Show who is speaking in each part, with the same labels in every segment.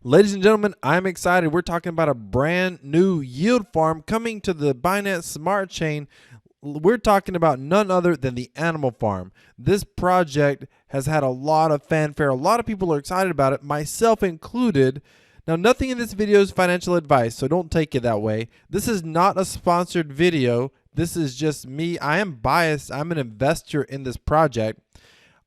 Speaker 1: Ladies and gentlemen, I'm excited. We're talking about a brand new yield farm coming to the Binance Smart Chain. We're talking about none other than the Aniimal Farm. This project has had a lot of fanfare. A lot of people are excited about it, myself included. Now, nothing in this video is financial advice, so don't take it that way. This is not a sponsored video. This is just me. I am biased. I'm an investor in this project.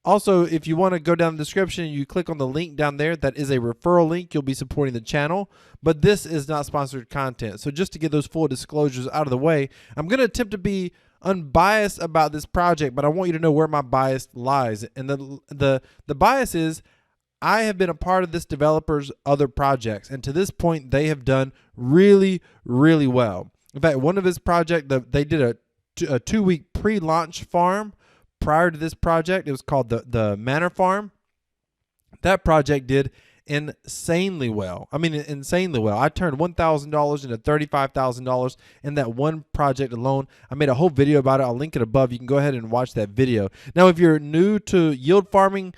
Speaker 1: Also, if you want to go down the description and you click on the link down there, that is a referral link. You'll be supporting the channel, but this is not sponsored content. So just to get those full disclosures out of the way, I'm going to attempt to be unbiased about this project, but I want you to know where my bias lies. And the bias is I have been a part of this developer's other projects, and to this point, they have done really, really well. In fact, one of his projects, they did a 2-week pre-launch farm. Prior to this project, it was called the Manor Farm. That project did insanely well. I mean, insanely well. I turned $1,000 into $35,000 in that one project alone. I made a whole video about it. I'll link it above. You can go ahead and watch that video. Now, if you're new to yield farming,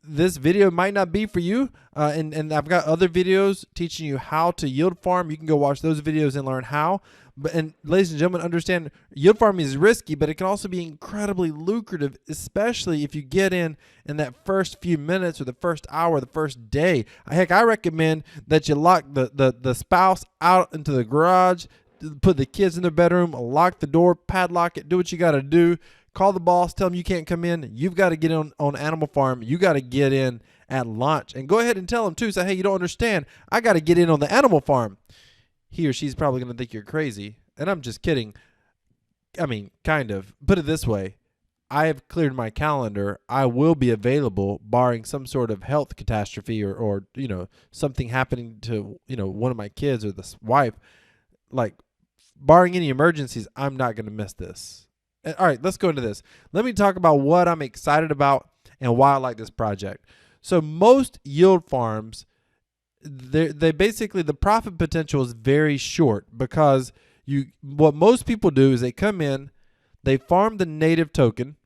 Speaker 1: this video might not be for you. And I've got other videos teaching you how to yield farm. You can go watch those videos and learn how. And ladies and gentlemen, understand yield farming is risky, but it can also be incredibly lucrative, especially if you get in that first few minutes or the first hour, the first day. Heck, I recommend that you lock the spouse out into the garage, put the kids in their bedroom, lock the door, padlock it, do what you got to do. Call the boss, tell them you can't come in. You've got to get on Aniimal Farm. You got to get in at launch. And go ahead and tell them too. Say, hey, you don't understand. I got to get in on the Aniimal Farm. He or she's probably going to think you're crazy. And I'm just kidding. I mean, kind of. Put it this way. I have cleared my calendar. I will be available barring some sort of health catastrophe or you know, something happening to, you know, one of my kids or this wife. Like, barring any emergencies, I'm not going to miss this. All right, let's go into this. Let me talk about what I'm excited about and why I like this project. So most yield farms, they basically, the profit potential is very short because what most people do is they come in, they farm the native token,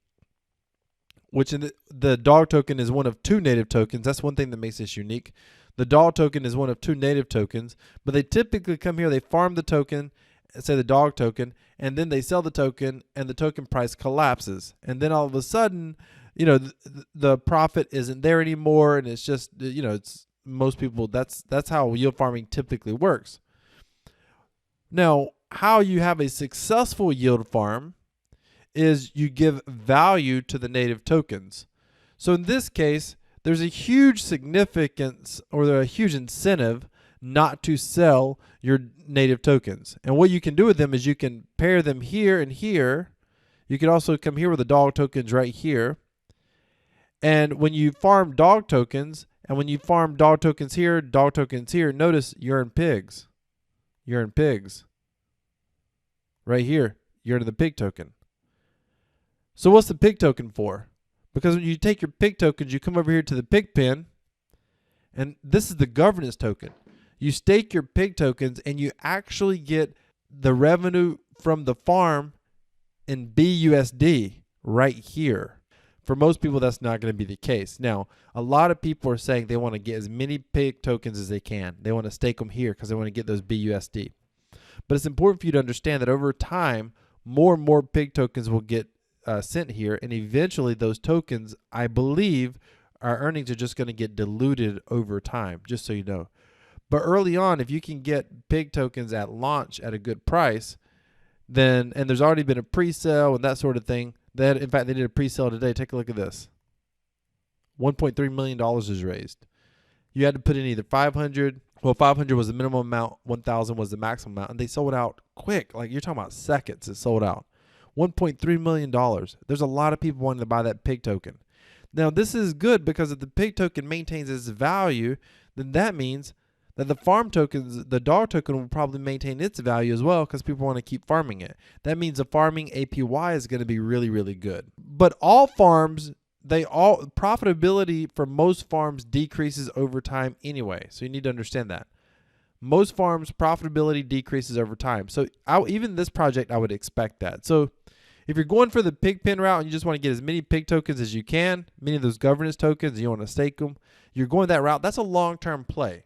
Speaker 1: which the dog token is one of 2 native tokens. That's one thing that makes this unique. The dog token is one of 2 native tokens, but they typically come here, they farm the token, say the dog token, and then they sell the token and the token price collapses. And then all of a sudden, you know, the profit isn't there anymore. And it's just, you know, it's most people, that's how yield farming typically works. Now, how you have a successful yield farm is you give value to the native tokens. So in this case, there's a huge significance or a huge incentive not to sell your native tokens. And what you can do with them is you can pair them here and here. You can also come here with the dog tokens right here. And when you farm dog tokens, and when you farm dog tokens here, notice you're in pigs. You're in pigs. Right here, you're in the pig token. So what's the pig token for? Because when you take your pig tokens, you come over here to the pig pen, and this is the governance token. You stake your pig tokens and you actually get the revenue from the farm in BUSD right here. For most people, that's not going to be the case. Now, a lot of people are saying they want to get as many pig tokens as they can. They want to stake them here because they want to get those BUSD. But it's important for you to understand that over time, more and more pig tokens will get sent here. And eventually those tokens, I believe, our earnings are just going to get diluted over time, just so you know. But early on, if you can get pig tokens at launch at a good price, then, and there's already been a pre-sale and that sort of thing. In fact, they did a pre-sale today. Take a look at this. $1.3 million is raised. You had to put in either 500. Well, 500 was the minimum amount. 1,000 was the maximum amount. And they sold out quick. Like, you're talking about seconds. It sold out. $1.3 million. There's a lot of people wanting to buy that pig token. Now, this is good because if the pig token maintains its value, then that means that the farm tokens, the dog token will probably maintain its value as well because people want to keep farming it. That means the farming APY is going to be really, really good. But all farms, profitability for most farms decreases over time anyway. So you need to understand that. Most farms profitability decreases over time. So even this project, I would expect that. So if you're going for the pig pen route and you just want to get as many pig tokens as you can, many of those governance tokens, you want to stake them, you're going that route, that's a long-term play.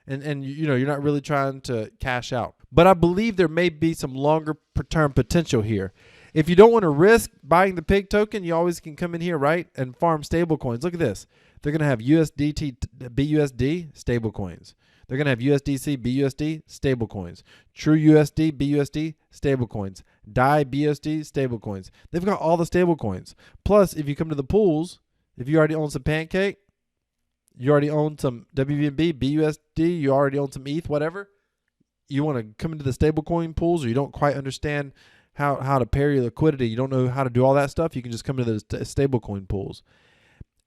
Speaker 1: and you're not really trying to cash out. But I believe there may be some longer term potential here. If you don't want to risk buying the pig token, you always can come in here, right, and farm stable coins. Look at this. They're going to have USDT, BUSD stable coins. They're going to have USDC, BUSD stable coins. True USD, BUSD stable coins. DAI, BUSD stable coins. They've got all the stable coins. Plus, if you come to the pools, if you already own some Pancake, you already own some WVNB, BUSD, you already own some ETH, whatever, you want to come into the stablecoin pools, or you don't quite understand how to pair your liquidity, you don't know how to do all that stuff, you can just come into the stablecoin pools.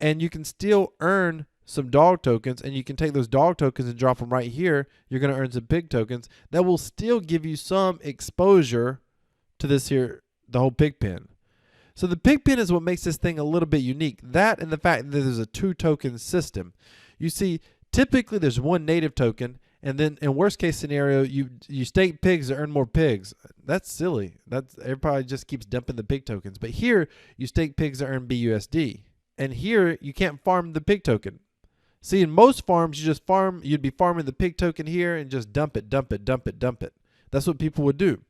Speaker 1: And you can still earn some dog tokens, and you can take those dog tokens and drop them right here. You're going to earn some pig tokens that will still give you some exposure to this here, the whole pig pen. So the pig pen is what makes this thing a little bit unique. That and the fact that there's a 2-token system. You see, typically there's one native token, and then in worst case scenario, you stake pigs to earn more pigs. That's silly. Everybody just keeps dumping the pig tokens. But here, you stake pigs to earn BUSD. And here, you can't farm the pig token. See, in most farms, you'd be farming the pig token here and just dump it, dump it, dump it, dump it. That's what people would do.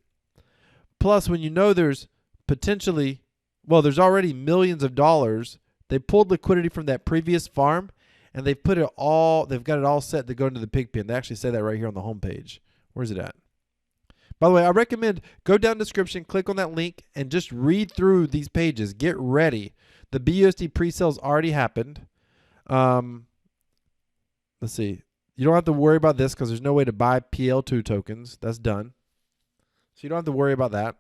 Speaker 1: Plus, when you know there's potentially, well, there's already millions of dollars, they pulled liquidity from that previous farm, and they've got it all set to go into the pig pen. They actually say that right here on the homepage. Where's it at? By the way, I recommend go down the description, click on that link, and just read through these pages. Get ready. The BUSD pre-sales already happened. Let's see. You don't have to worry about this because there's no way to buy PL2 tokens. That's done. So you don't have to worry about that.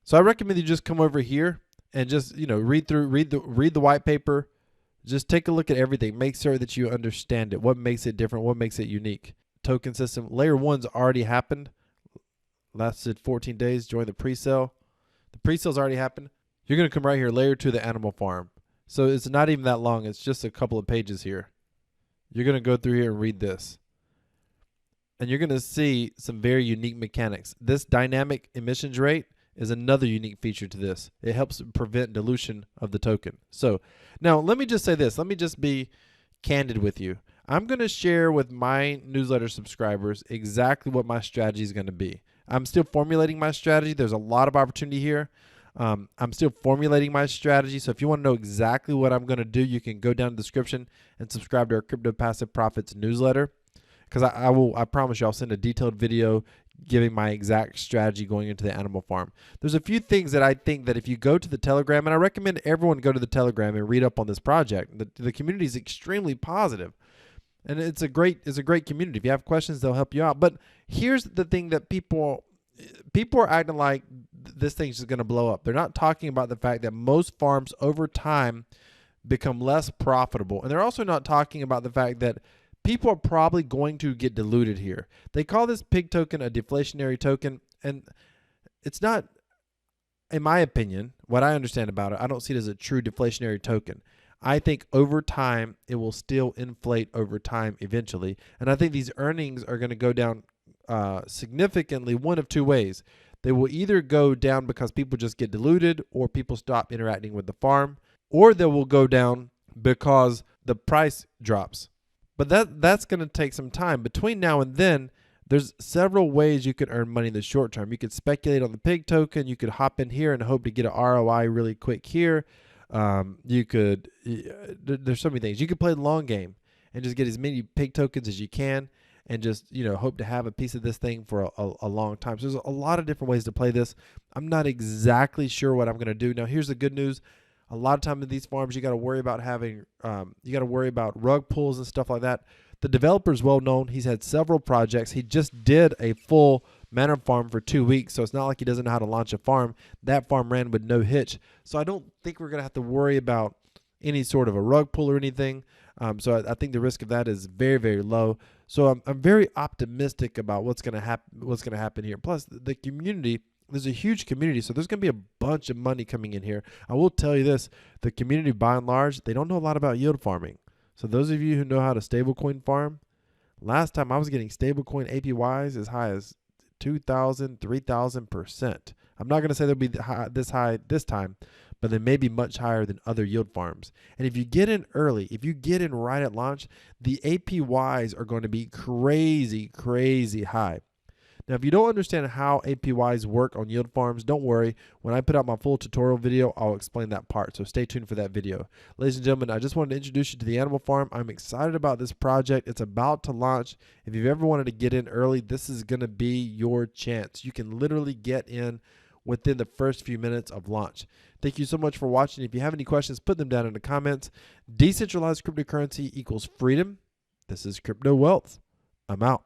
Speaker 1: So I recommend you just come over here and just, read the white paper. Just take a look at everything. Make sure that you understand it. What makes it different? What makes it unique? Token system. Layer 1's already happened. Lasted 14 days. Join the pre-sale. The pre-sale's already happened. You're going to come right here. Layer 2, the animal farm. So it's not even that long. It's just a couple of pages here. You're going to go through here and read this. And you're going to see some very unique mechanics. This dynamic emissions rate is another unique feature to this. It helps prevent dilution of the token. So now let me just say this. Let me just be candid with you. I'm going to share with my newsletter subscribers exactly what my strategy is going to be. I'm still formulating my strategy. There's a lot of opportunity here. I'm still formulating my strategy. So if you want to know exactly what I'm going to do, you can go down to the description and subscribe to our Crypto Passive Profits newsletter. Because I promise you, I'll send a detailed video giving my exact strategy going into the animal farm. There's a few things that I think that if you go to the Telegram, and I recommend everyone go to the Telegram and read up on this project. The community is extremely positive, and it's a great community. If you have questions, they'll help you out. But here's the thing that people are acting like this thing's just going to blow up. They're not talking about the fact that most farms over time become less profitable, and they're also not talking about the fact that people are probably going to get diluted here. They call this pig token a deflationary token, and it's not, in my opinion, what I understand about it, I don't see it as a true deflationary token. I think over time, it will still inflate over time eventually, and I think these earnings are going to go down significantly one of two ways. They will either go down because people just get diluted or people stop interacting with the farm, or they will go down because the price drops. But that's going to take some time. Between now and then, there's several ways you could earn money in the short term. You could speculate on the pig token. You could hop in here and hope to get an ROI really quick here. There's so many things. You could play the long game and just get as many pig tokens as you can and just, hope to have a piece of this thing for a long time. So there's a lot of different ways to play this. I'm not exactly sure what I'm going to do. Now, here's the good news. A lot of time in these farms, you got to worry about rug pulls and stuff like that. The developer is well known. He's had several projects. He just did a full manor farm for 2 weeks, so it's not like he doesn't know how to launch a farm. That farm ran with no hitch. So I don't think we're going to have to worry about any sort of a rug pull or anything. So I think the risk of that is very, very low. So I'm very optimistic about what's going to happen here. Plus, the community. There's a huge community, so there's going to be a bunch of money coming in here. I will tell you this, the community, by and large, they don't know a lot about yield farming. So those of you who know how to stablecoin farm, last time I was getting stablecoin APYs as high as 2,000, 3,000%. I'm not going to say they'll be this high this time, but they may be much higher than other yield farms. And if you get in early, if you get in right at launch, the APYs are going to be crazy, crazy high. Now, if you don't understand how APYs work on yield farms, don't worry. When I put out my full tutorial video, I'll explain that part. So stay tuned for that video. Ladies and gentlemen, I just wanted to introduce you to the animal farm. I'm excited about this project. It's about to launch. If you've ever wanted to get in early, this is going to be your chance. You can literally get in within the first few minutes of launch. Thank you so much for watching. If you have any questions, put them down in the comments. Decentralized cryptocurrency equals freedom. This is Crypto Wealth. I'm out.